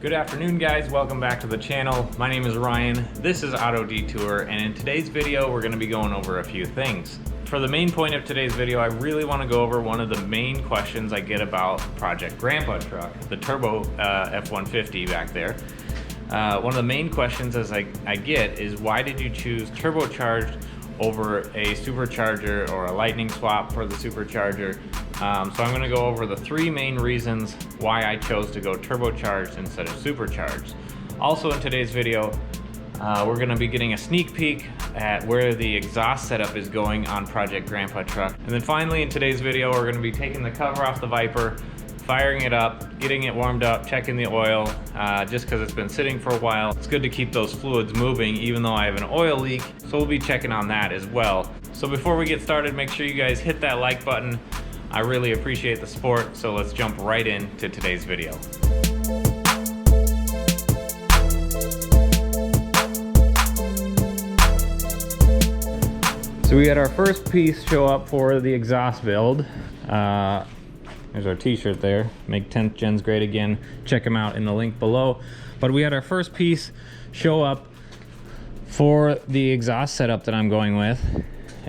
Good afternoon, guys. Welcome back to the channel. My name is Ryan. This is Auto Detour, and in today's video we're going to be going over a few things. For the main point of today's video, I really want to go over one of the main questions I get about Project Grandpa truck, the turbo F150 back there. One of the main questions I get is, why did you choose turbocharged over a supercharger or a lightning swap for the supercharger? So I'm going to go over the three main reasons why I chose to go turbocharged instead of supercharged. Also in today's video, we're going to be getting a sneak peek at where the exhaust setup is going on Project Grandpa truck. And then finally in today's video, we're going to be taking the cover off the Viper, firing it up, getting it warmed up, checking the oil, just because it's been sitting for a while. It's good to keep those fluids moving even though I have an oil leak, so we'll be checking on that as well. So before we get started, make sure you guys hit that like button. I really appreciate the support, so let's jump right into today's video. So we had our first piece show up for the exhaust build. There's our t-shirt there, make 10th gens great again. Check them out in the link below. But we had our first piece show up for the exhaust setup that I'm going with.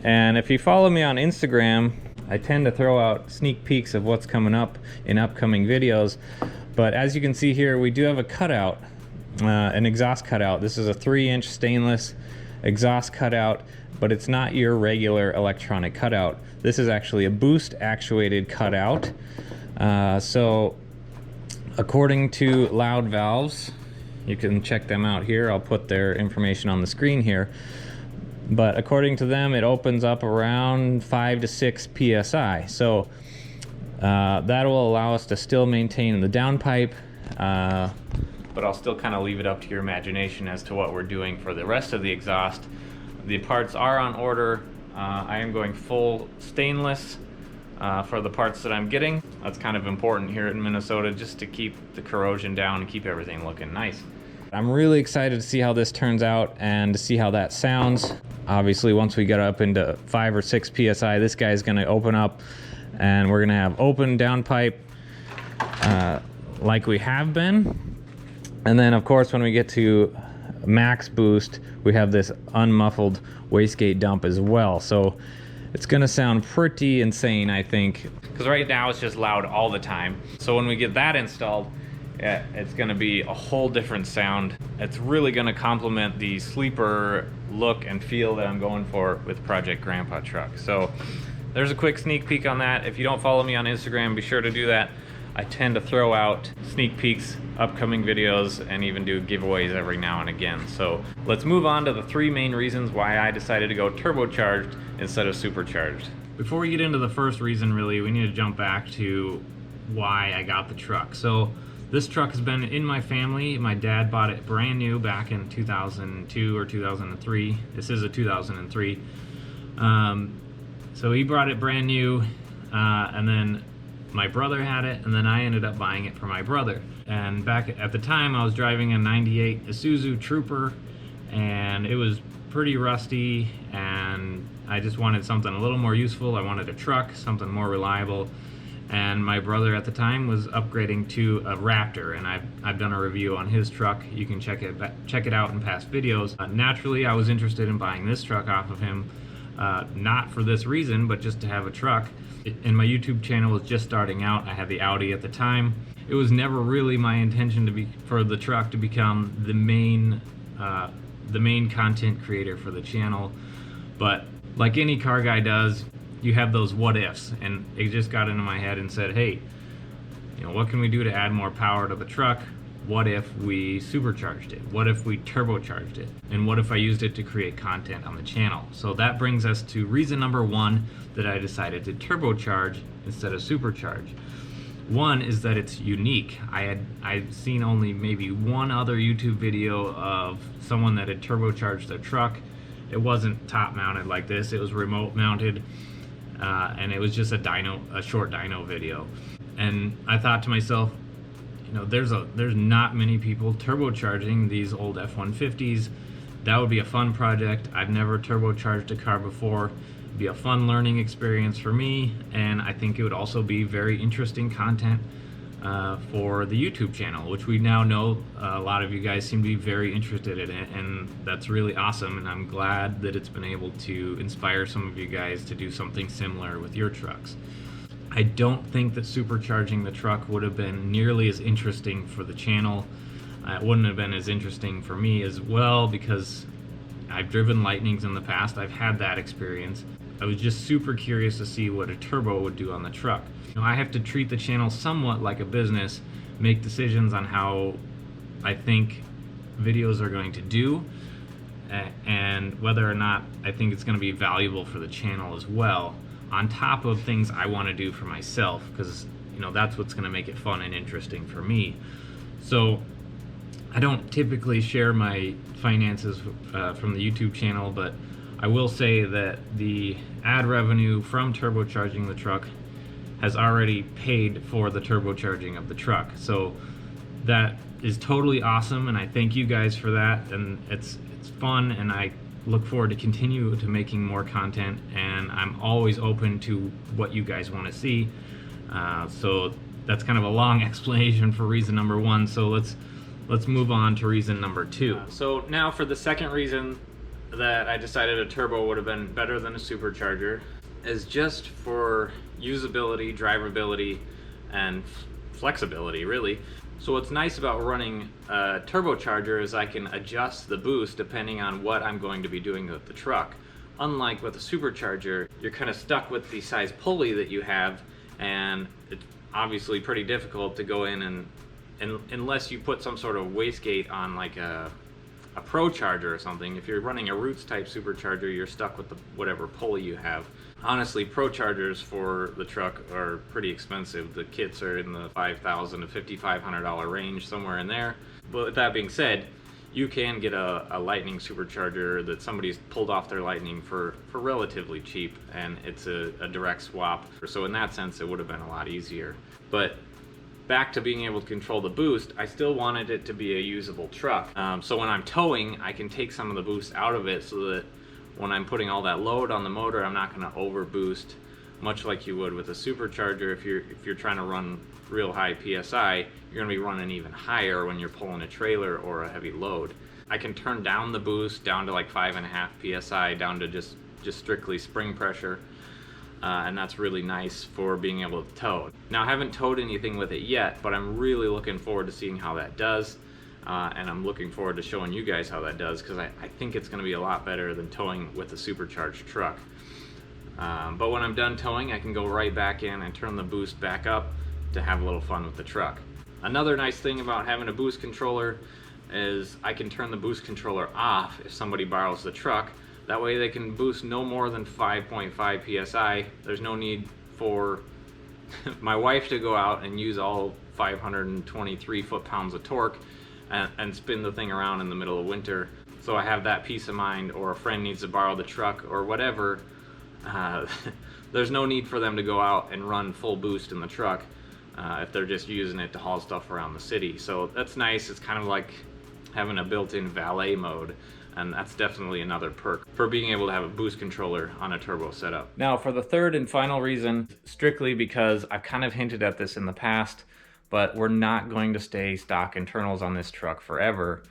And if you follow me on Instagram, I tend to throw out sneak peeks of what's coming up in upcoming videos. But as you can see here, we do have a cutout, an exhaust cutout. This is a 3-inch stainless exhaust cutout, but it's not your regular electronic cutout. This is actually a boost actuated cutout. So according to Loud Valves, you can check them out here. I'll put their information on the screen here. But according to them, it opens up around 5 to 6 psi. So that will allow us to still maintain the downpipe, but I'll still kind of leave it up to your imagination as to what we're doing for the rest of the exhaust. The parts are on order. I am going full stainless for the parts that I'm getting. That's kind of important here in Minnesota, just to keep the corrosion down and keep everything looking nice. I'm really excited to see how this turns out and to see how that sounds. Obviously, once we get up into 5 or 6 psi, this guy's going to open up and we're going to have open downpipe like we have been. And then, of course, when we get to max boost, we have this unmuffled wastegate dump as well. So it's going to sound pretty insane, I think, because right now it's just loud all the time. So when we get that installed, it's going to be a whole different sound. It's really going to complement the sleeper look and feel that I'm going for with Project Grandpa truck. So there's a quick sneak peek on that. If you don't follow me on Instagram, be sure to do that. I tend to throw out sneak peeks, upcoming videos, and even do giveaways every now and again. So let's move on to the three main reasons why I decided to go turbocharged instead of supercharged. Before we get into the first reason, really, we need to jump back to why I got the truck. So this truck has been in my family. My dad bought it brand new back in 2002 or 2003. This is a 2003. So he brought it brand new, and then my brother had it, and then I ended up buying it for my brother. And back at the time, I was driving a 98 Isuzu Trooper, and it was pretty rusty, and I just wanted something a little more useful. I wanted a truck, something more reliable. And my brother at the time was upgrading to a Raptor, and I've done a review on his truck. You can check it out in past videos. Naturally, I was interested in buying this truck off of him, not for this reason, but just to have a truck. And my YouTube channel was just starting out. I had the Audi at the time. It was never really my intention for the truck to become the main content creator for the channel. But like any car guy does, you have those what ifs, and it just got into my head and said, hey, what can we do to add more power to the truck? What if we supercharged it? What if we turbocharged it? And what if I used it to create content on the channel? So that brings us to reason number one that I decided to turbocharge instead of supercharge. One is that it's unique. I'd seen only maybe one other YouTube video of someone that had turbocharged their truck. It wasn't top mounted like this, it was remote mounted. And it was just a short dyno video. And I thought to myself, there's not many people turbocharging these old F150s. That would be a fun project. I've never turbocharged a car before. It'd be a fun learning experience for me, and I think it would also be very interesting content for the YouTube channel, which we now know a lot of you guys seem to be very interested in it, and that's really awesome, and I'm glad that it's been able to inspire some of you guys to do something similar with your trucks. I don't think that supercharging the truck would have been nearly as interesting for the channel. It wouldn't have been as interesting for me as well, because I've driven Lightnings in the past. I've had that experience. I was just super curious to see what a turbo would do on the truck. You know, I have to treat the channel somewhat like a business, make decisions on how I think videos are going to do, and whether or not I think it's going to be valuable for the channel as well, on top of things I want to do for myself, because you know that's what's going to make it fun and interesting for me. So I don't typically share my finances from the YouTube channel, but I will say that the ad revenue from turbocharging the truck has already paid for the turbocharging of the truck. So that is totally awesome, and I thank you guys for that, and it's fun, and I look forward to continue to making more content, and I'm always open to what you guys want to see. So that's kind of a long explanation for reason number one, so let's move on to reason number two. So now for the second reason that I decided a turbo would have been better than a supercharger is just for usability, drivability, and flexibility, really. So what's nice about running a turbocharger is I can adjust the boost depending on what I'm going to be doing with the truck. Unlike with a supercharger, you're kind of stuck with the size pulley that you have, and it's obviously pretty difficult to go in and unless you put some sort of wastegate on like a Pro Charger or something. If you're running a Roots type supercharger, you're stuck with whatever pulley you have. Honestly, Pro Chargers for the truck are pretty expensive. The kits are in the $5,000 to $5,500 range, somewhere in there. But with that being said, you can get a Lightning supercharger that somebody's pulled off their Lightning for relatively cheap, and it's a direct swap. So in that sense, it would have been a lot easier. But back to being able to control the boost, I still wanted it to be a usable truck. So when I'm towing, I can take some of the boost out of it so that when I'm putting all that load on the motor, I'm not going to over boost, much like you would with a supercharger. If you're trying to run real high PSI, you're going to be running even higher when you're pulling a trailer or a heavy load. I can turn down the boost down to like 5.5 PSI, down to just strictly spring pressure. And that's really nice for being able to tow. Now, I haven't towed anything with it yet, but I'm really looking forward to seeing how that does. And I'm looking forward to showing you guys how that does, because I think it's going to be a lot better than towing with a supercharged truck. But when I'm done towing, I can go right back in and turn the boost back up to have a little fun with the truck. Another nice thing about having a boost controller is I can turn the boost controller off if somebody borrows the truck. That way they can boost no more than 5.5 PSI. There's no need for my wife to go out and use all 523 foot-pounds of torque and spin the thing around in the middle of winter. So I have that peace of mind, or a friend needs to borrow the truck or whatever. There's no need for them to go out and run full boost in the truck if they're just using it to haul stuff around the city. So that's nice. It's kind of like having a built-in valet mode. And that's definitely another perk for being able to have a boost controller on a turbo setup. Now, for the third and final reason, strictly because I've kind of hinted at this in the past, but we're not going to stay stock internals on this truck forever.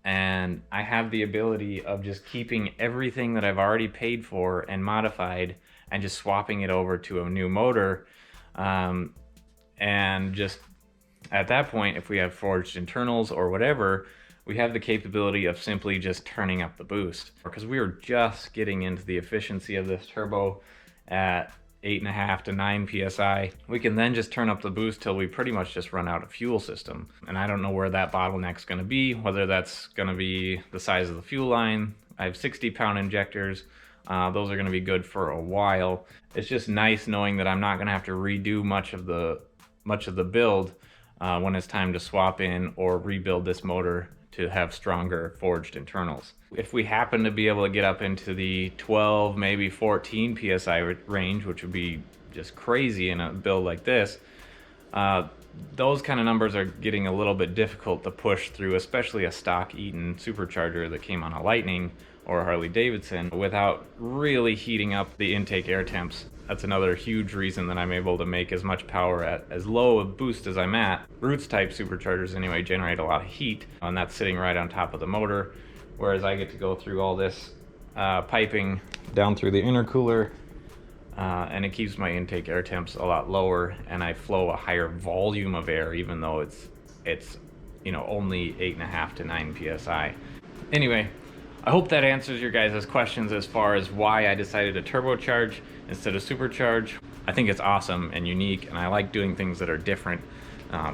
And I have the ability of just keeping everything that I've already paid for and modified and just swapping it over to a new motor. And just at that point, if we have forged internals or whatever, we have the capability of simply just turning up the boost, because we are just getting into the efficiency of this turbo at 8.5 to 9 PSI. We can then just turn up the boost till we pretty much just run out of fuel system. And I don't know where that bottleneck's gonna be, whether that's gonna be the size of the fuel line. I have 60-pound injectors. Those are gonna be good for a while. It's just nice knowing that I'm not gonna have to redo much of the build when it's time to swap in or rebuild this motor to have stronger forged internals. If we happen to be able to get up into the 12, maybe 14 PSI range, which would be just crazy in a build like this, those kind of numbers are getting a little bit difficult to push through, especially a stock Eaton supercharger that came on a Lightning or a Harley Davidson, without really heating up the intake air temps That's another huge reason that I'm able to make as much power at as low a boost as I'm at. Roots type superchargers anyway generate a lot of heat, and that's sitting right on top of the motor, whereas I get to go through all this piping down through the intercooler, and it keeps my intake air temps a lot lower, and I flow a higher volume of air even though it's you know, only 8.5 to 9 psi. Anyway, I hope that answers your guys' questions as far as why I decided to turbocharge instead of supercharge. I think it's awesome and unique, and I like doing things that are different.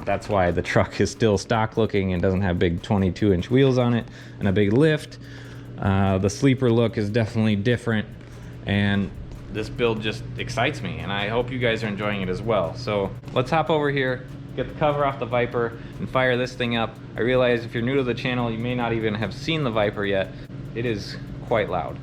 That's why the truck is still stock looking and doesn't have big 22-inch wheels on it and a big lift. The Sleeper look is definitely different, and this build just excites me, and I hope you guys are enjoying it as well. So let's hop over here, get the cover off the Viper, and fire this thing up. I realize if you're new to the channel, you may not even have seen the Viper yet. It is quite loud.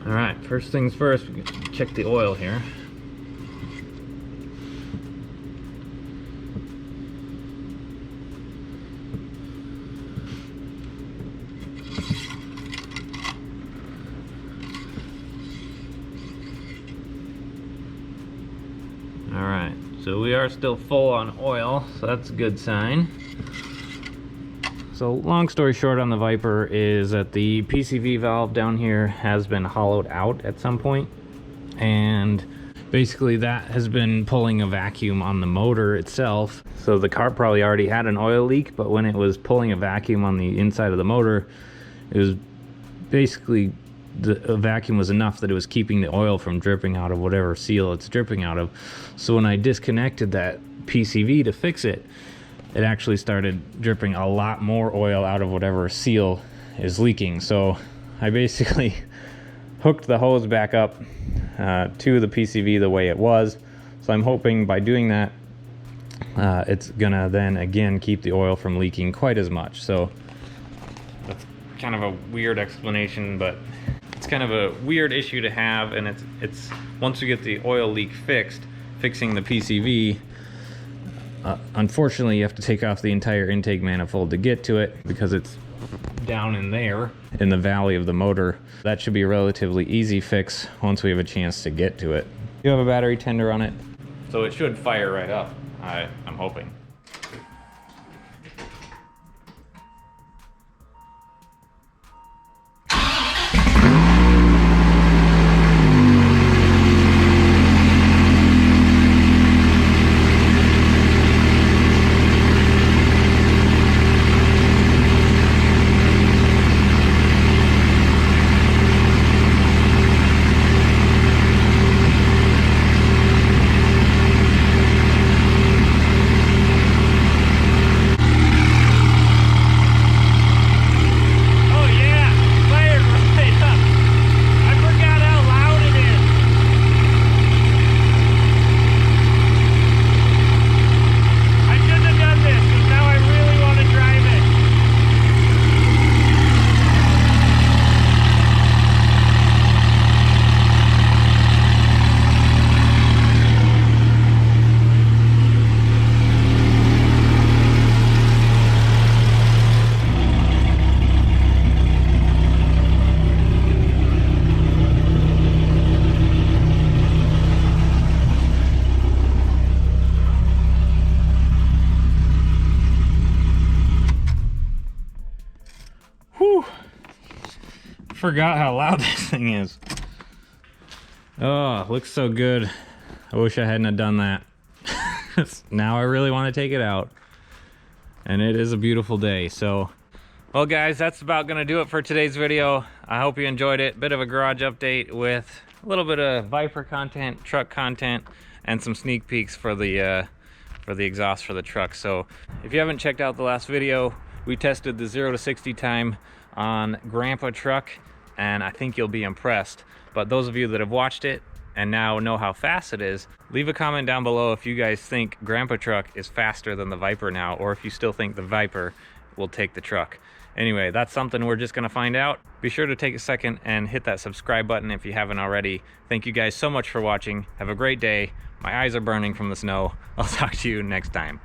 Alright, first things first, we can check the oil here. Alright, so we are still full on oil, so that's a good sign. So long story short on the Viper is that the PCV valve down here has been hollowed out at some point, and basically that has been pulling a vacuum on the motor itself. So the car probably already had an oil leak, but when it was pulling a vacuum on the inside of the motor, it was basically the vacuum was enough that it was keeping the oil from dripping out of whatever seal it's dripping out of. So when I disconnected that PCV to fix it, it actually started dripping a lot more oil out of whatever seal is leaking. So I basically hooked the hose back up to the PCV the way it was. So I'm hoping by doing that, it's gonna then again keep the oil from leaking quite as much. So that's kind of a weird explanation, but it's kind of a weird issue to have, and it's once we get the oil leak fixed, fixing the PCV, unfortunately you have to take off the entire intake manifold to get to it because it's down in there in the valley of the motor. That should be a relatively easy fix once we have a chance to get to it. You have a battery tender on it, so it should fire right up, I'm hoping. Forgot how loud this thing is. Oh, looks so good. I wish I hadn't have done that. Now I really want to take it out, and it is a beautiful day. So well guys, that's about gonna do it for today's video. I hope you enjoyed it. Bit of a garage update with a little bit of Viper content, truck content, and some sneak peeks for the exhaust for the truck. So if you haven't checked out the last video, we tested the 0 to 60 time on Grandpa truck, and I think you'll be impressed. But those of you that have watched it and now know how fast it is, leave a comment down below if you guys think Grandpa truck is faster than the Viper now, or if you still think the Viper will take the truck. Anyway, that's something we're just gonna find out. Be sure to take a second and hit that subscribe button if you haven't already. Thank you guys so much for watching. Have a great day. My eyes are burning from the snow. I'll talk to you next time.